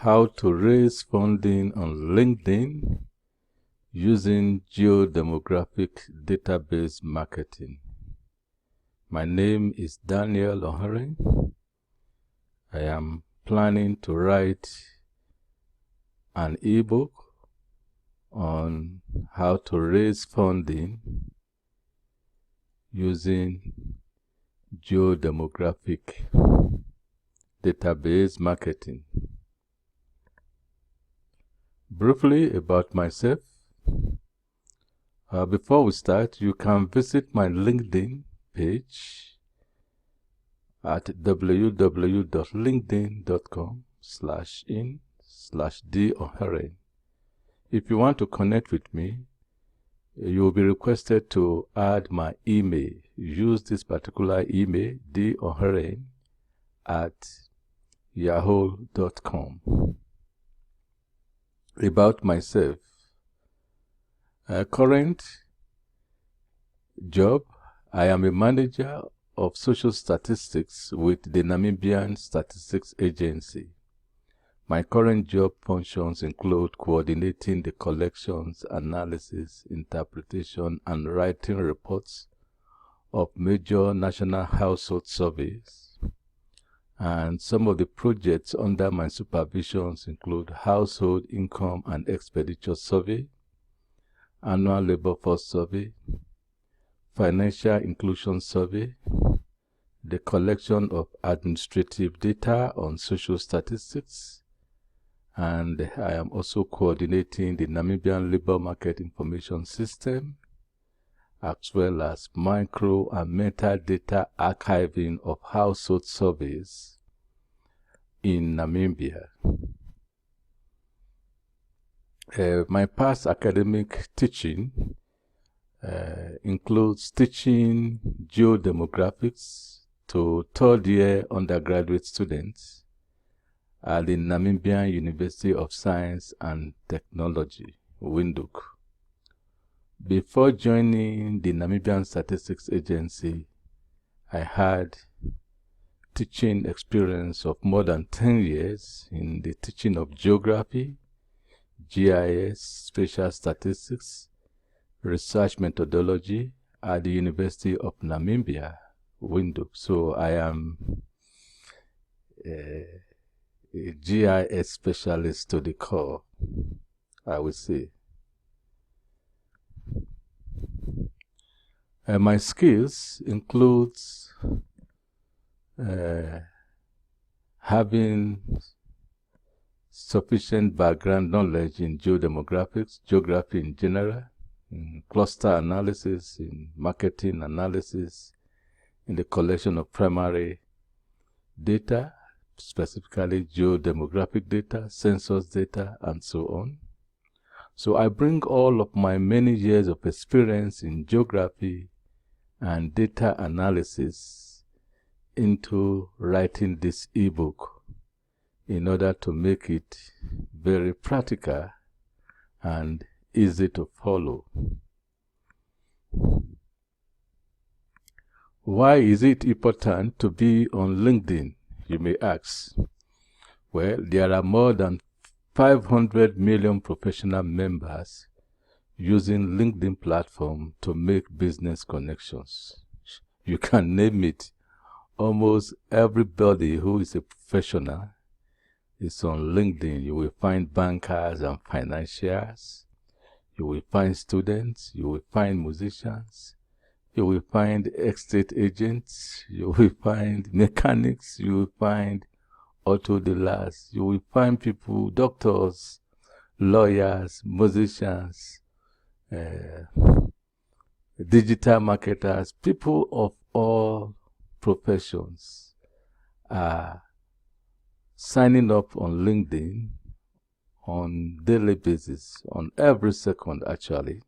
how to raise funding on LinkedIn using geodemographic database marketing. My name is Daniel Ohere. I am planning to write an ebook on how to raise funding using geodemographic database marketing. Briefly about myself. Before we start, you can visit my LinkedIn page at www.linkedin.com/in/dohere. If you want to connect with me, you will be requested to add my email. Use this particular email, dohere@yahoo.com. About myself. Current job, I am a manager of social statistics with the Namibian Statistics Agency. My current job functions include coordinating the collections, analysis, interpretation, and writing reports of major national household surveys. And some of the projects under my supervisions include Household Income and Expenditure Survey, Annual Labor Force Survey, Financial Inclusion Survey, the collection of administrative data on social statistics, and I am also coordinating the Namibian Labor Market Information System, as well as micro and metadata archiving of household surveys in Namibia. My past academic teaching includes teaching geodemographics to third-year undergraduate students at the Namibian University of Science and Technology, Windhoek. Before joining the Namibian Statistics Agency, I had teaching experience of more than 10 years in the teaching of geography, GIS, spatial statistics, research methodology at the University of Namibia, Windhoek. So I am a GIS specialist to the core, I would say. My skills includes having sufficient background knowledge in geodemographics, geography in general, in cluster analysis, in marketing analysis, in the collection of primary data, specifically geodemographic data, census data, and so on. So I bring all of my many years of experience in geography and data analysis into writing this ebook in order to make it very practical and easy to follow. Why is it important to be on LinkedIn, you may ask? Well, there are more than 500 million professional members using LinkedIn platform to make business connections. You can name it. Almost everybody who is a professional is on LinkedIn. You will find bankers and financiers. You will find students. You will find musicians. You will find estate agents. You will find mechanics. You will find auto dealers. You will find people, doctors, lawyers, musicians, digital marketers, people of all professions are signing up on LinkedIn on daily basis, on every second actually.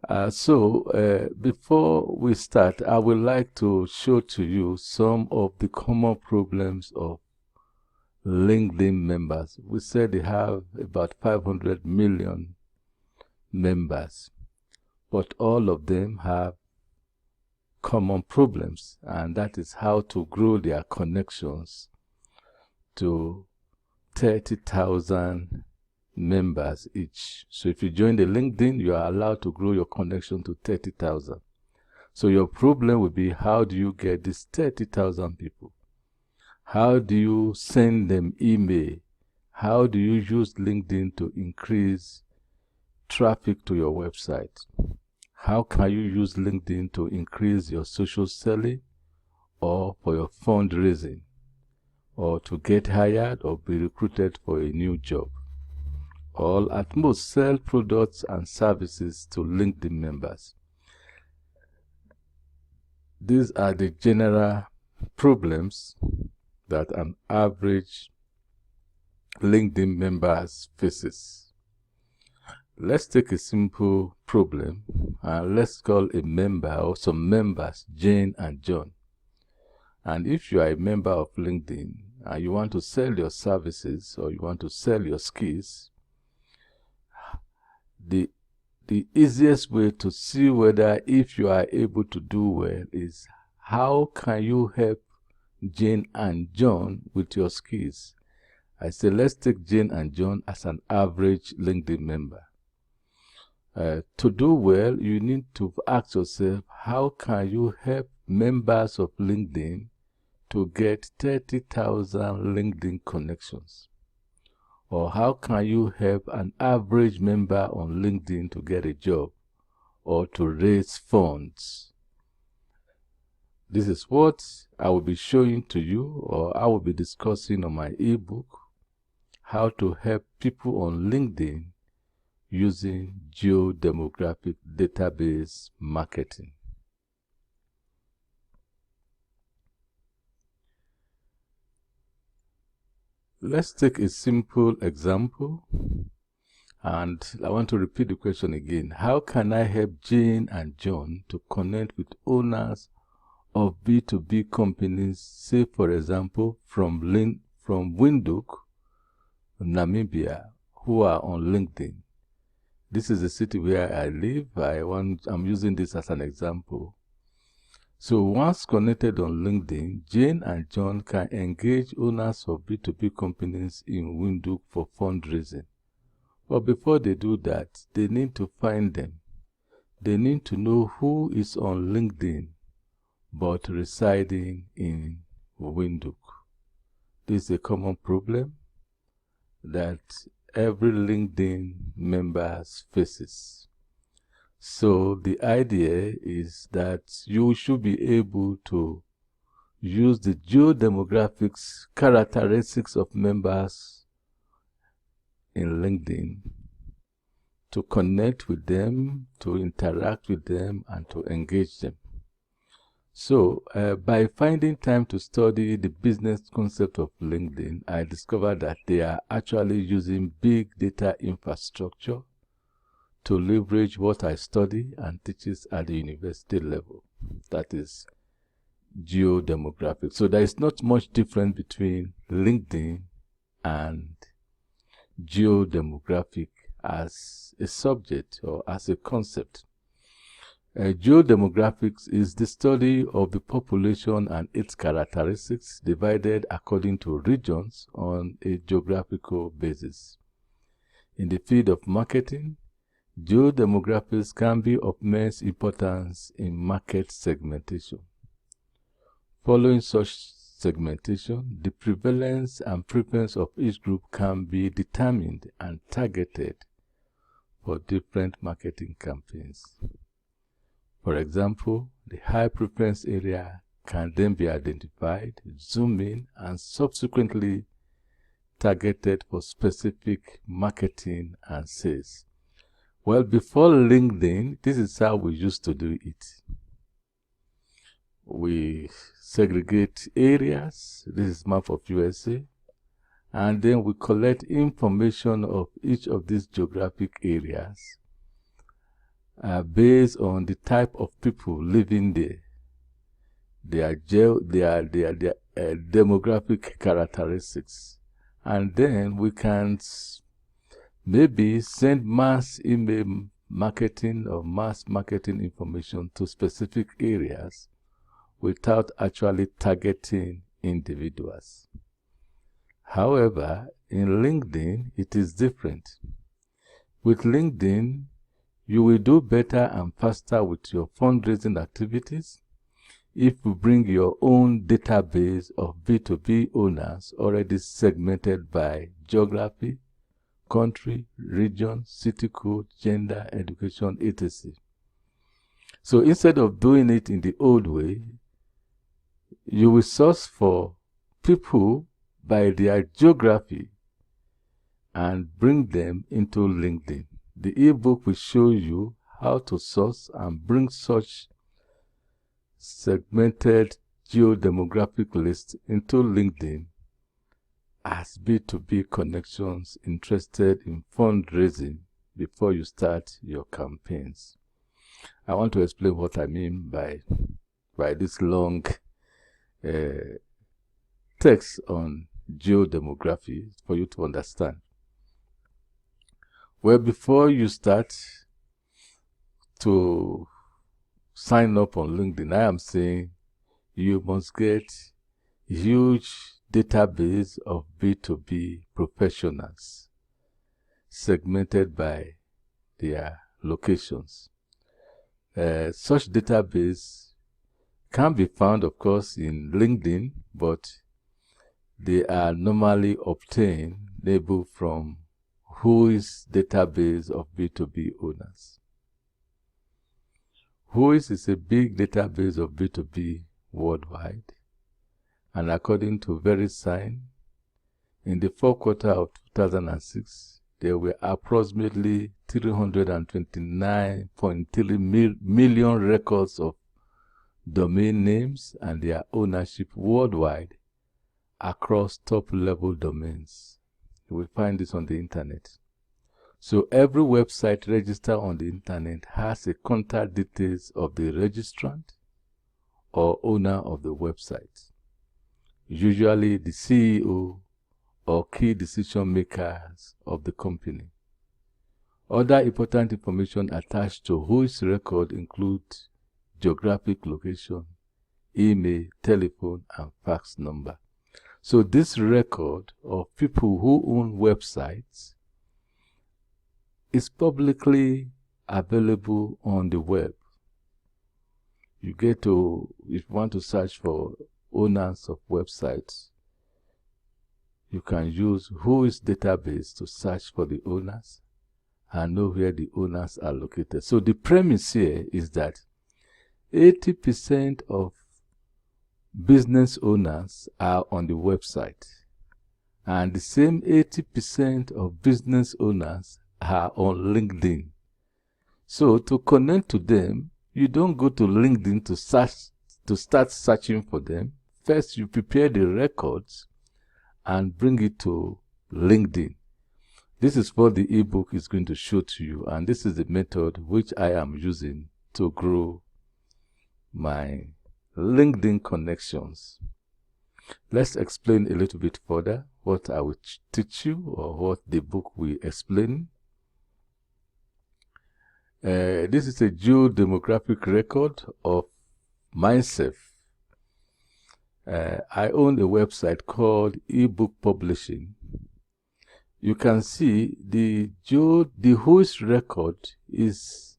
Before we start, I would like to show to you some of the common problems of LinkedIn members. We said they have about 500 million members, but all of them have common problems, and that is how to grow their connections to 30,000 members each. So if you join the LinkedIn, you are allowed to grow your connection to 30,000. So your problem will be, how do you get these 30,000 people? How do you send them email? How do you use LinkedIn to increase traffic to your website? How can you use LinkedIn to increase your social selling, or for your fundraising, or to get hired or be recruited for a new job? Or at most sell products and services to LinkedIn members. These are the general problems that an average LinkedIn member faces. Let's take a simple problem and let's call a member or some members Jane and John. And if you are a member of LinkedIn and you want to sell your services or you want to sell your skills, the easiest way to see whether if you are able to do well is, how can you help Jane and John with your skills? I say, let's take Jane and John as an average LinkedIn member. To do well, you need to ask yourself, how can you help members of LinkedIn to get 30,000 LinkedIn connections? Or how can you help an average member on LinkedIn to get a job or to raise funds? This is what I will be showing to you, or I will be discussing on my ebook, how to help people on LinkedIn using geodemographic database marketing. Let's take a simple example, and I want to repeat the question again. How can I help Jane and John to connect with owners of B2B companies, say for example from Windhoek, Namibia, who are on LinkedIn? This is the city where I live. I'm using this as an example. So once connected on LinkedIn, Jane and John can engage owners of B2B companies in Windhoek for fundraising. But before they do that, they need to find them. They need to know who is on LinkedIn but residing in Windhoek. This is a common problem that every LinkedIn member faces. So the idea is that you should be able to use the geodemographics characteristics of members in LinkedIn to connect with them, to interact with them, and to engage them. So by finding time to study the business concept of LinkedIn, I discovered that they are actually using big data infrastructure to leverage what I study and teaches at the university level. That is geodemographics. So there is not much difference between LinkedIn and geodemographic as a subject or as a concept. Geodemographics is the study of the population and its characteristics divided according to regions on a geographical basis. In the field of marketing, geodemographics can be of immense importance in market segmentation. Following such segmentation, the prevalence and preference of each group can be determined and targeted for different marketing campaigns. For example, the high preference area can then be identified, zoomed in, and subsequently targeted for specific marketing and sales. Well, before LinkedIn, this is how we used to do it. We segregate areas. This is map of USA. And then we collect information of each of these geographic areas based on the type of people living there, their demographic characteristics. And then we can maybe send mass email marketing or mass marketing information to specific areas without actually targeting individuals. However, in LinkedIn, it is different. With LinkedIn, you will do better and faster with your fundraising activities if you bring your own database of B2B owners already segmented by geography, country, region, city code, gender, education, etc. So instead of doing it in the old way, you will source for people by their geography and bring them into LinkedIn. The ebook will show you how to source and bring such segmented geodemographic lists into LinkedIn as B2B connections interested in fundraising before you start your campaigns. I want to explain what I mean by this long text on geodemography for you to understand. Well, before you start to sign up on LinkedIn, I am saying you must get a huge database of B2B professionals segmented by their locations. Such database can be found, of course, in LinkedIn, but they are normally obtained from Whois database of B2B owners. Whois is a big database of B2B worldwide, and according to VeriSign, in the fourth quarter of 2006, there were approximately 329.3 million records of domain names and their ownership worldwide across top-level domains. You will find this on the internet. So every website registered on the internet has a contact details of the registrant or owner of the website, usually the CEO or key decision makers of the company. Other important information attached to Whois record include geographic location, email, telephone, and fax number. So this record of people who own websites is publicly available on the web. You get to, if you want to search for owners of websites, you can use Whois database to search for the owners and know where the owners are located. So the premise here is that 80% of business owners are on the website, and the same 80% of business owners are on LinkedIn. So to connect to them, you don't go to LinkedIn to start searching for them. First, you prepare the records and bring it to LinkedIn. This is what the ebook is going to show to you, and this is the method which I am using to grow my LinkedIn connections. Let's explain a little bit further what I will teach you or what the book will explain. This is a geodemographic record of myself. I own a website called eBook Publishing. You can see the Whois record is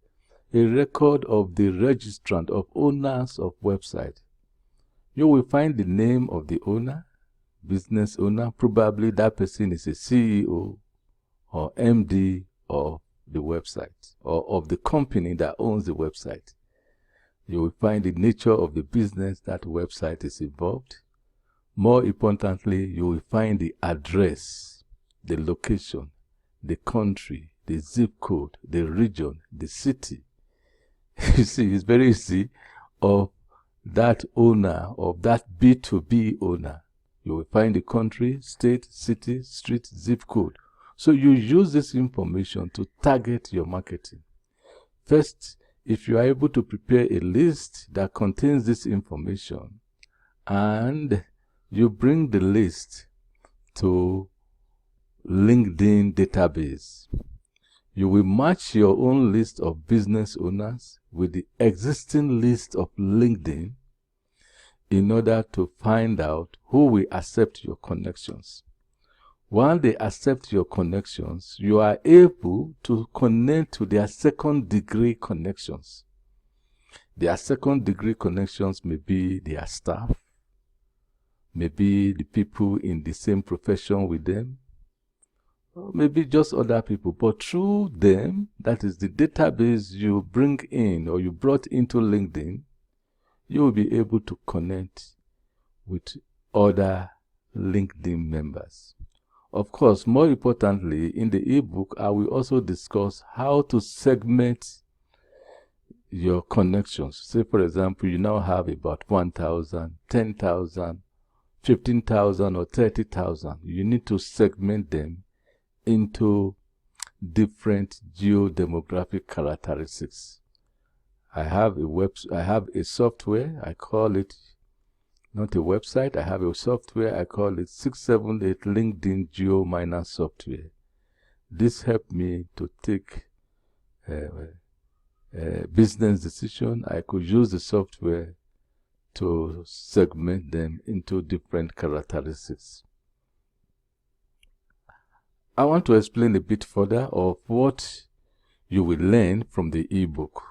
a record of the registrant of owners of website. You will find the name of the owner, business owner. Probably that person is a CEO or MD of the website or of the company that owns the website. You will find the nature of the business that website is involved. More importantly, you will find the address, the location, the country, the zip code, the region, the city. You see, it's very easy of that owner, of that B2B owner. You will find the country, state, city, street, zip code. So you use this information to target your marketing. First, if you are able to prepare a list that contains this information and you bring the list to LinkedIn database, you will match your own list of business owners with the existing list of LinkedIn in order to find out who will accept your connections. Once they accept your connections, you are able to connect to their second-degree connections. Their second-degree connections may be their staff, maybe the people in the same profession with them, or maybe just other people. But through them, that is the database you bring in or you brought into LinkedIn, you will be able to connect with other LinkedIn members. Of course, more importantly, in the ebook, I will also discuss how to segment your connections. Say, for example, you now have about 1,000, 10,000, 15,000 or 30,000. You need to segment them into different geodemographic characteristics. I have a software, I call it, not a website, I have a software, I call it 678 LinkedIn GeoMiner software. This helped me to take business decision. I could use the software to segment them into different characteristics. I want to explain a bit further of what you will learn from the ebook.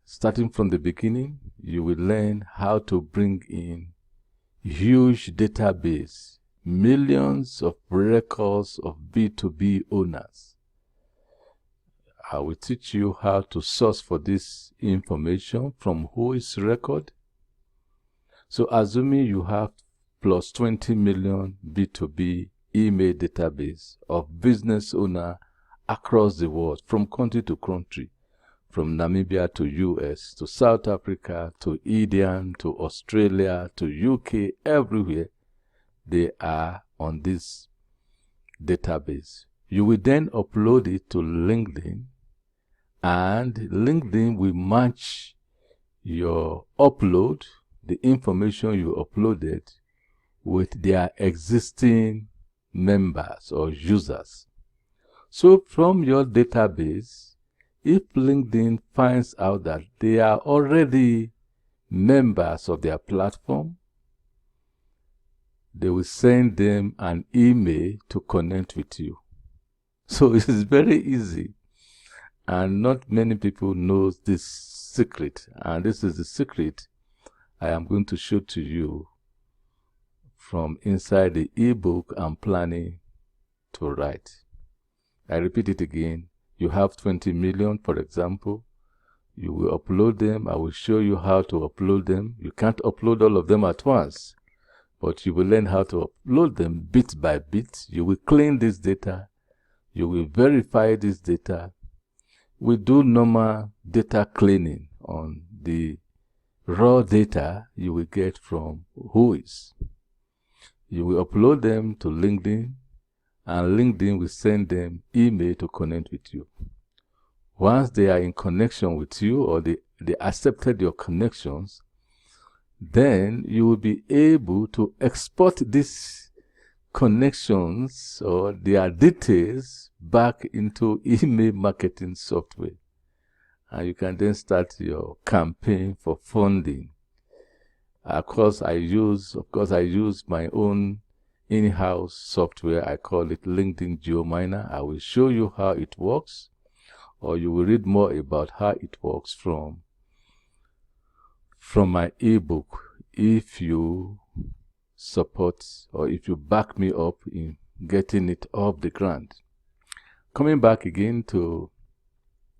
Starting from the beginning, you will learn how to bring in huge database, millions of records of B2B owners. I will teach you how to source for this information from Whois record. So assuming you have plus 20 million B2B email database of business owner across the world, from country to country, from Namibia to US, to South Africa, to India, to Australia, to UK, everywhere, they are on this database. You will then upload it to LinkedIn, and LinkedIn will match your upload, the information you uploaded, with their existing members or users. So from your database, if LinkedIn finds out that they are already members of their platform, they will send them an email to connect with you. So it is very easy, and not many people know this secret, and this is the secret I am going to show to you from inside the ebook I'm planning to write. I repeat it again. You have 20 million, for example. You will upload them. I will show you how to upload them. You can't upload all of them at once, but you will learn how to upload them bit by bit. You will clean this data. You will verify this data. We do normal data cleaning on the raw data you will get from Whois. You will upload them to LinkedIn, and LinkedIn will send them email to connect with you. Once they are in connection with you, or they accepted your connections, then you will be able to export these connections or their details back into email marketing software. And you can then start your campaign for funding. Of course, I use my own in-house software. I call it LinkedIn GeoMiner. I will show you how it works, or you will read more about how it works from my ebook if you support or if you back me up in getting it off the ground. Coming back again to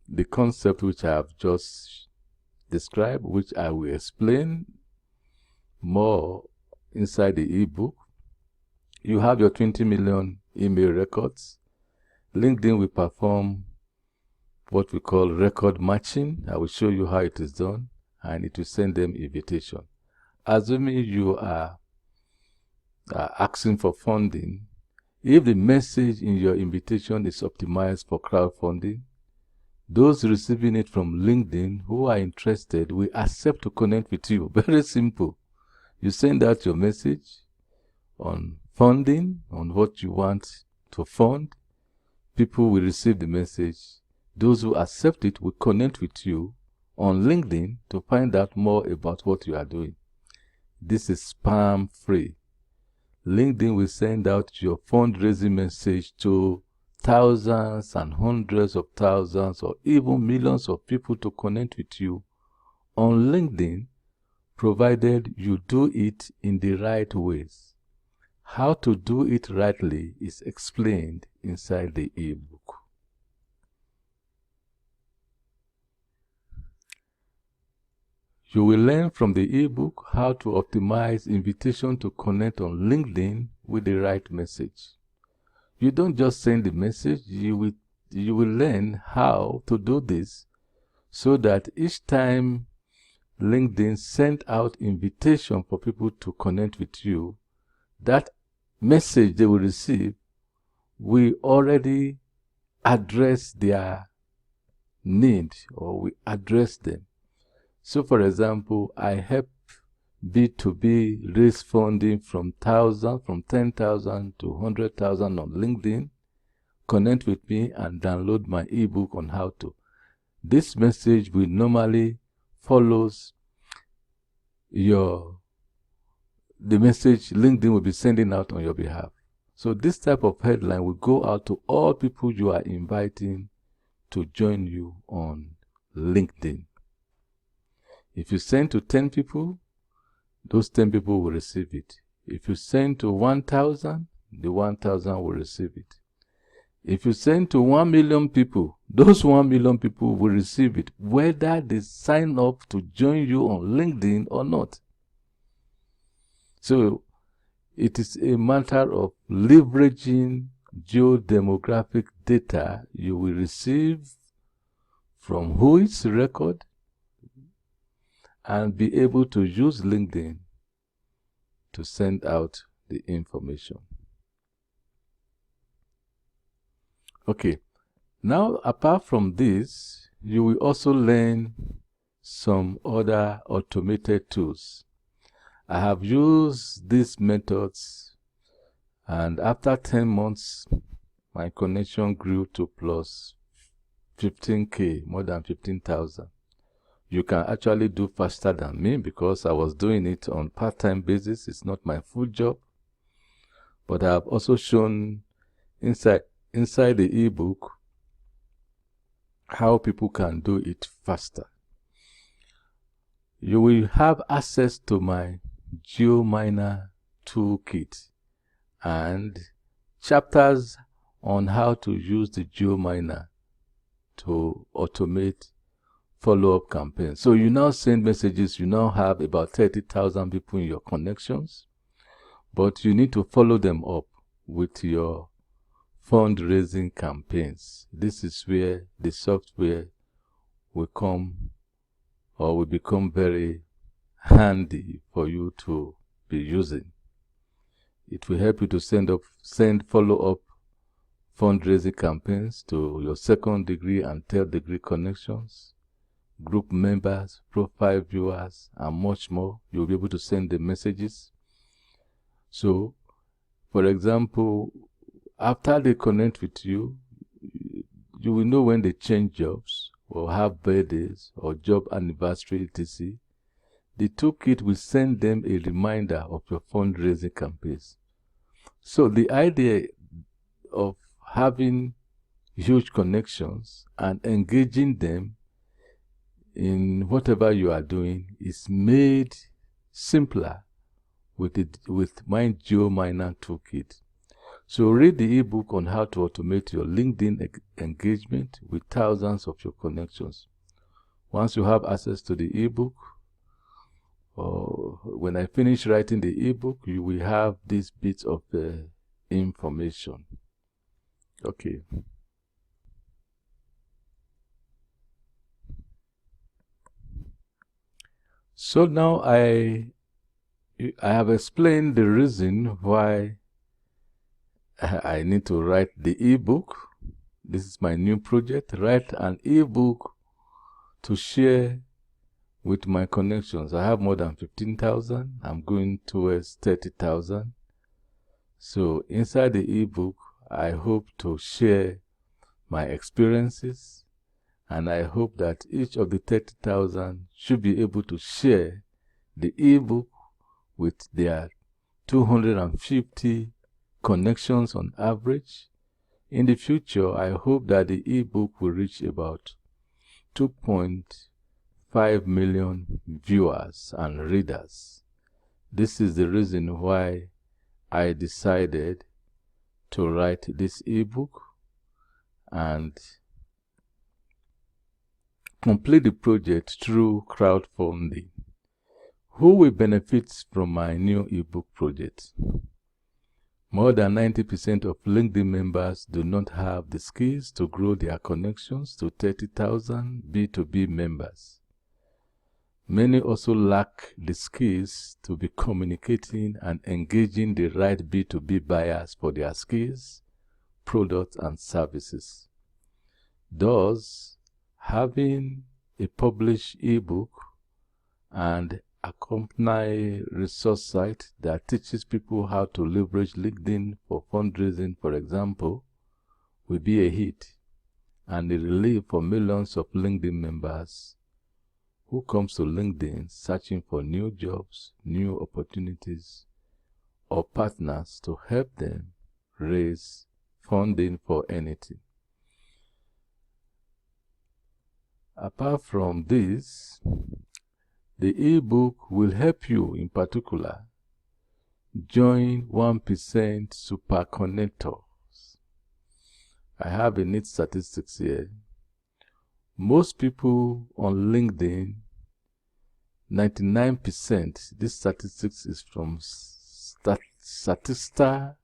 the concept which I have just described, which I will explain more inside the ebook. You have your 20 million email records. LinkedIn will perform what we call record matching. I will show you how it is done, and it will send them invitation. Assuming you are asking for funding, if the message in your invitation is optimized for crowdfunding, those receiving it from LinkedIn who are interested will accept to connect with you. Very simple. You send out your message on funding, on what you want to fund. People will receive the message. Those who accept it will connect with you on LinkedIn to find out more about what you are doing. This is spam free. LinkedIn will send out your fundraising message to thousands and hundreds of thousands or even millions of people to connect with you on LinkedIn, provided you do it in the right ways. How to do it rightly is explained inside the ebook. You will learn from the ebook how to optimize invitation to connect on LinkedIn with the right message. You don't just send the message, you will learn how to do this so that each time LinkedIn sent out invitation for people to connect with you, that message they will receive will already address their need, or we address them. So for example, I help B2B raise funding from 10,000 to 100,000 on LinkedIn. Connect with me and download my ebook on how to. This message will normally follows the message LinkedIn will be sending out on your behalf. So this type of headline will go out to all people you are inviting to join you on LinkedIn. If you send to 10 people, those 10 people will receive it. If you send to 1,000, the 1,000 will receive it. If you send to 1 million people, those 1 million people will receive it, whether they sign up to join you on LinkedIn or not. So it is a matter of leveraging geodemographic data you will receive from Whois record and be able to use LinkedIn to send out the information. Okay, now apart from this, you will also learn some other automated tools. I have used these methods, and after 10 months, my connection grew to plus 15K, more than 15,000. You can actually do faster than me because I was doing it on part-time basis. It's not my full job. But I have also shown inside the ebook how people can do it faster. You will have access to my GeoMiner toolkit and chapters on how to use the GeoMiner to automate follow-up campaigns. So you now send messages, you now have about 30,000 people in your connections, but you need to follow them up with your fundraising campaigns. This is where the software will come or will become very handy for you to be using. It will help you to send follow-up fundraising campaigns to your second degree and third degree connections, group members, profile viewers, and much more. You'll be able to send the messages. So, for example, after they connect with you, you will know when they change jobs or have birthdays or job anniversary, etc. The toolkit will send them a reminder of your fundraising campaigns. So the idea of having huge connections and engaging them in whatever you are doing is made simpler with my GeoMiner toolkit. So read the ebook on how to automate your LinkedIn engagement with thousands of your connections. Once you have access to the ebook, or when I finish writing the ebook, you will have these bits of information. Okay. So now I have explained the reason why I need to write the ebook. This is my new project, write an ebook to share with my connections. I have more than 15,000. I'm going towards 30,000. So inside the ebook, I hope to share my experiences, and I hope that each of the 30,000 should be able to share the ebook with their 250 connections on average. In the future, I hope that the ebook will reach about 2.5 million viewers and readers. This is the reason why I decided to write this ebook and complete the project through crowdfunding. Who will benefit from my new ebook project? More than 90% of LinkedIn members do not have the skills to grow their connections to 30,000 B2B members. Many also lack the skills to be communicating and engaging the right B2B buyers for their skills, products, and services. Thus, having a published ebook and accompanying resource site that teaches people how to leverage LinkedIn for fundraising, for example, will be a hit and a relief for millions of LinkedIn members who comes to LinkedIn searching for new jobs, new opportunities, or partners to help them raise funding for anything. Apart from this, the ebook will help you in particular join 1% super connectors. I have a neat statistics here. Most people on LinkedIn, 99%, this statistics is from Statista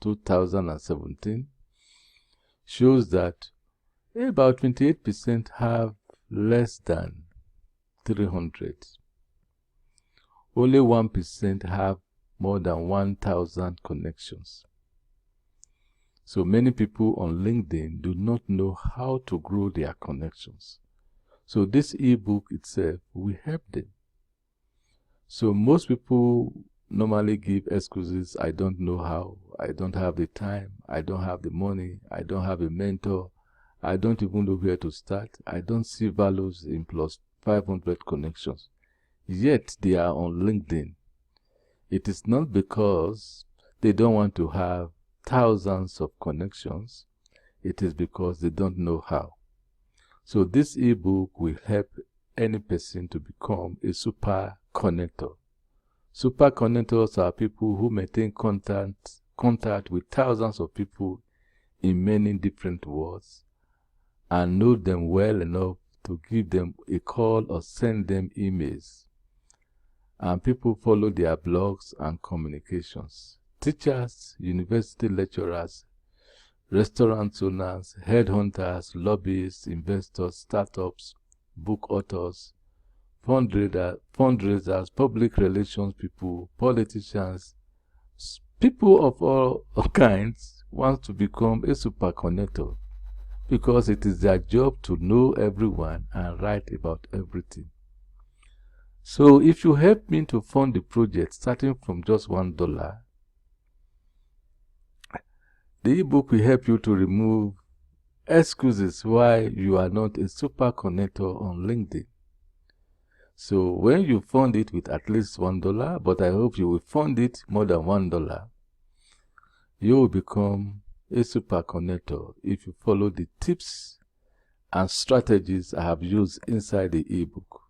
2017, shows that about 28% have less than 300. Only 1% have more than 1,000 connections. So many people on LinkedIn do not know how to grow their connections. So this ebook itself will help them. So most people normally give excuses: I don't know how, I don't have the time, I don't have the money, I don't have a mentor, I don't even know where to start, I don't see values in plus 500 connections. Yet they are on LinkedIn. It is not because they don't want to have thousands of connections. It is because they don't know how. So this ebook will help any person to become a super connector. Super connectors are people who maintain contact with thousands of people in many different worlds and know them well enough to give them a call or send them emails. And people follow their blogs and communications. Teachers, university lecturers, restaurant owners, headhunters, lobbyists, investors, startups, book authors, fundraisers, public relations people, politicians, people of all kinds want to become a super connector because it is their job to know everyone and write about everything. So if you help me to fund the project starting from just $1, the ebook will help you to remove excuses why you are not a super connector on LinkedIn. So when you fund it with at least $1, but I hope you will fund it more than $1, you will become a super connector if you follow the tips and strategies I have used inside the ebook.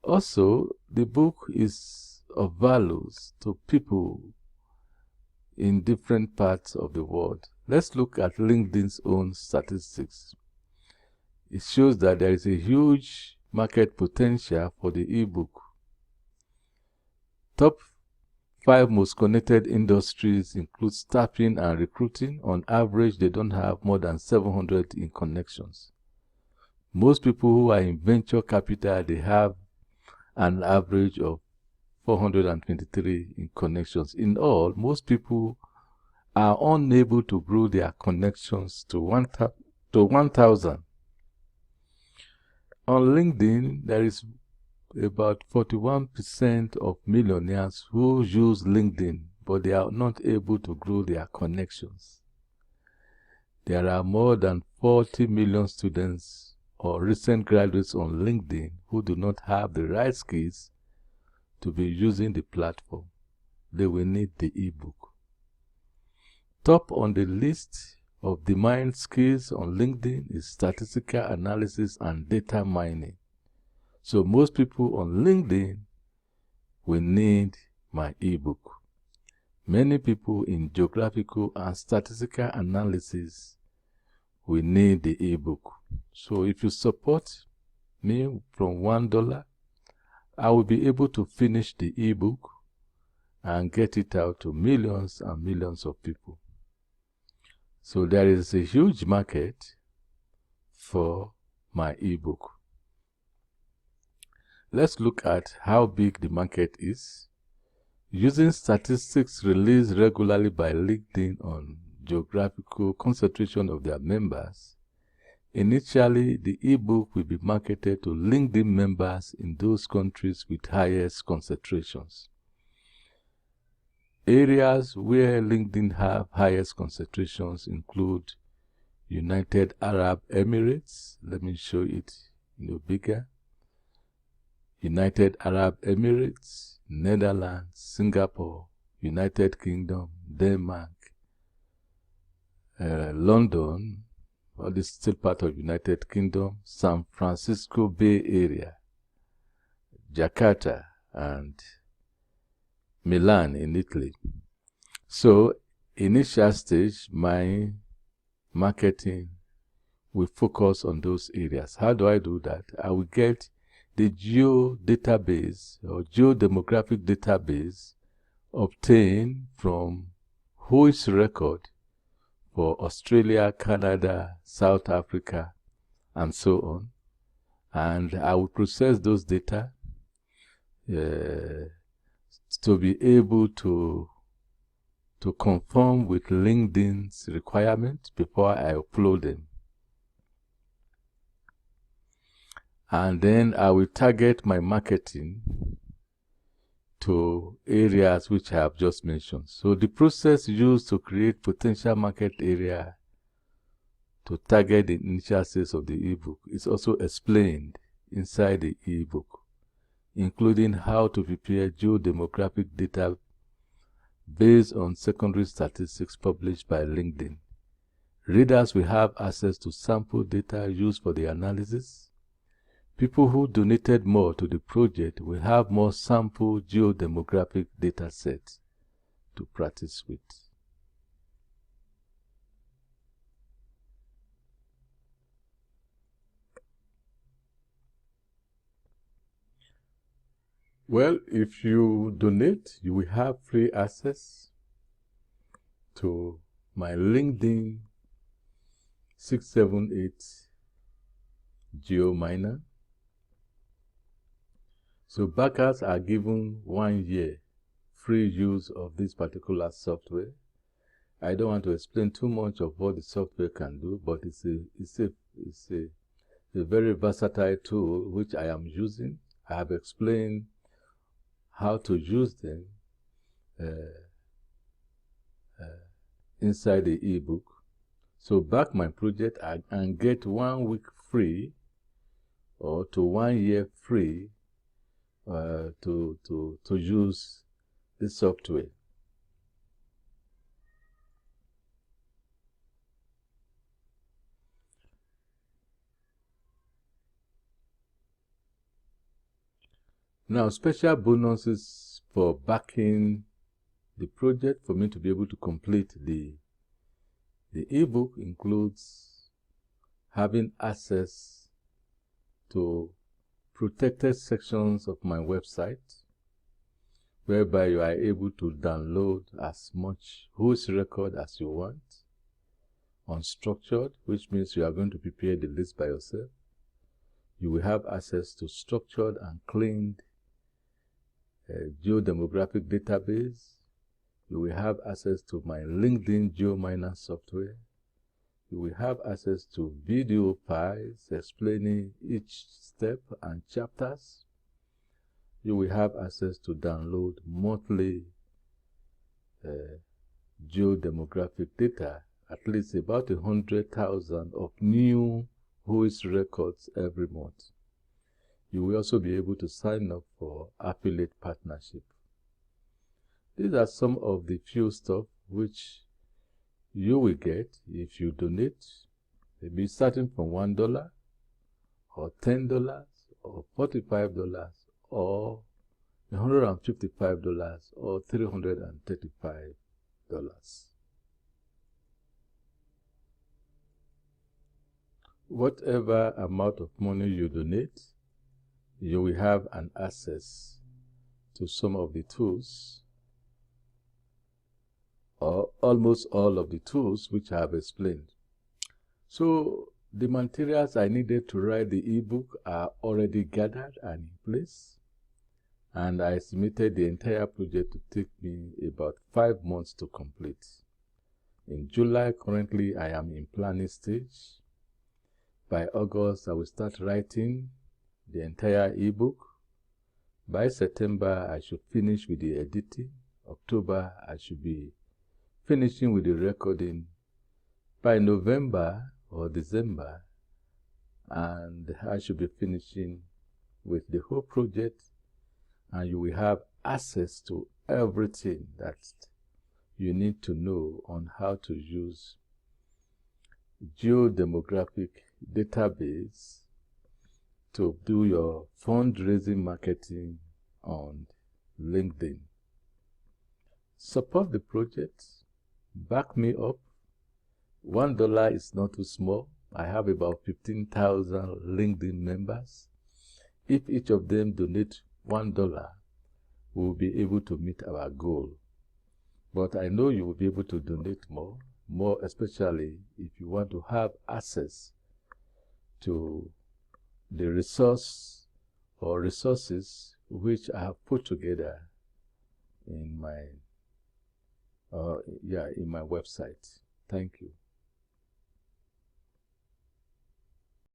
Also, the book is of values to people in different parts of the world. Let's look at LinkedIn's own statistics. It shows that there is a huge market potential for the ebook. Top 5 most connected industries include staffing and recruiting. On average, they don't have more than 700 in connections. Most people who are in venture capital, they have an average of 423 in connections. In all, most people are unable to grow their connections to 1,000. On LinkedIn, there is about 41% of millionaires who use LinkedIn, but they are not able to grow their connections. There are more than 40 million students or recent graduates on LinkedIn who do not have the right skills to be using the platform, they will need the ebook. Top on the list of demand skills on LinkedIn is statistical analysis and data mining. So most people on LinkedIn will need my ebook. Many people in geographical and statistical analysis will need the ebook. So if you support me from $1, I will be able to finish the ebook and get it out to millions and millions of people. So there is a huge market for my ebook. Let's look at how big the market is. Using statistics released regularly by LinkedIn on geographical concentration of their members, initially the ebook will be marketed to LinkedIn members in those countries with highest concentrations. Areas where LinkedIn have highest concentrations include United Arab Emirates. Let me show it bigger. United Arab Emirates, Netherlands, Singapore, United Kingdom, Denmark, London, all this still part of United Kingdom, San Francisco Bay Area, Jakarta, and Milan in Italy. So, initial stage, my marketing will focus on those areas. How do I do that? I will get the geo database or geodemographic database obtained from Whois record for Australia, Canada, South Africa, and so on. And I will process those data to be able to conform with LinkedIn's requirements before I upload them. And then I will target my marketing to areas which I have just mentioned. So the process used to create potential market area to target the initial sales of the ebook is also explained inside the ebook, including how to prepare geodemographic data based on secondary statistics published by LinkedIn. Readers will have access to sample data used for the analysis. People who donated more to the project will have more sample geodemographic data sets to practice with. Well, if you donate, you will have free access to my LinkedIn 678 GeoMiner. So backers are given 1 year free use of this particular software. I don't want to explain too much of what the software can do, but it's a very versatile tool which I am using. I have explained how to use them inside the ebook. So back my project and get 1 week free or to 1 year free to use this software. Now, special bonuses for backing the project for me to be able to complete the ebook includes having access to protected sections of my website, whereby you are able to download as much Whois record as you want. Unstructured, which means you are going to prepare the list by yourself. You will have access to structured and cleaned geodemographic database. You will have access to my LinkedIn GeoMiner software. You will have access to video files explaining each step and chapters. You will have access to download monthly geodemographic data, at least about 100,000 of new Whois records every month. You will also be able to sign up for affiliate partnership. These are some of the few stuff which you will get if you donate, maybe starting from $1 or $10 or $45 or $155 or $335. Whatever amount of money you donate, you will have an access to some of the tools, or almost all of the tools which I have explained. So the materials I needed to write the ebook are already gathered and in place, and I estimated the entire project to take me about 5 months to complete. In July, currently I am in planning stage. By August, I will start writing the entire ebook. By September, I should finish with the editing. October, I should be finishing with the recording. By November or December, and I should be finishing with the whole project, and you will have access to everything that you need to know on how to use geodemographic database to do your fundraising marketing on LinkedIn. Support the project, back me up. $1 is not too small. I have about 15,000 LinkedIn members. If each of them donate $1, we will be able to meet our goal. But I know you will be able to donate more especially if you want to have access to the resources which I have put together in my website. Thank you.